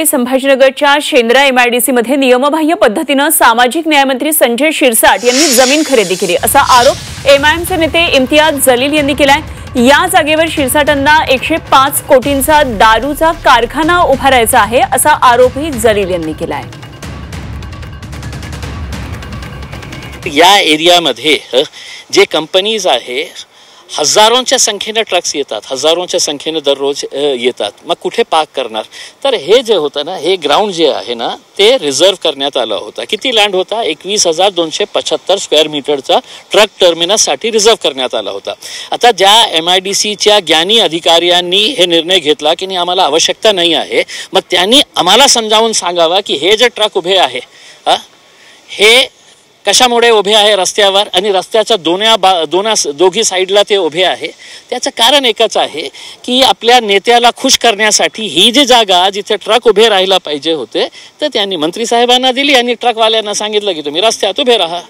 संभाजीनगरच्या Shendra MIDC मध्ये नियमबाह्य पद्धतीने सामाजिक न्यायमंत्री संजय शिरसाट यांनी जमीन खरेदी केली असा आरोप MIMचे नेते इम्तियाज जलील यांनी केलाय। या जागेवर शिरसाटांना 105 कोटींचा दारूचा कारखाना उभारायचा आहे असा आरोपही जलील यांनी केलाय। या एरियामध्ये जे कंपनीज आहे हजारोंच्या संख्येने ट्रक्स येतात, हजारोंच्या संख्येने दररोज येतात, मग कुठे पार्क करणार? तर हे जे होतं ना, हे ग्राउंड जे आहे ना ते रिझर्व करण्यात आलं होतं। किती लँड होता? 21,275 स्क्वेअर मीटरचा ट्रक टर्मिनससाठी रिझर्व करण्यात आला होता। आता ज्या MIDCच्या ज्ञानी अधिकाऱ्यांनी हे निर्णय घेतला की आम्हाला आवश्यकता नाही आहे, मग त्यांनी आम्हाला समजावून सांगावा की हे जे ट्रक उभे आहे हे कशामुळे उभे आहे रस्त्यावर आणि रस्त्याच्या दोघी साईडला ते उभे आहे। त्याचं कारण एकच आहे की आपल्या नेत्याला खुश करण्यासाठी ही जी जागा जिथे ट्रक उभे राहायला पाहिजे होते तर त्यांनी मंत्री साहेबांना दिली आणि ट्रकवाल्यांना सांगितलं की तुम्ही रस्त्यात उभे राहा।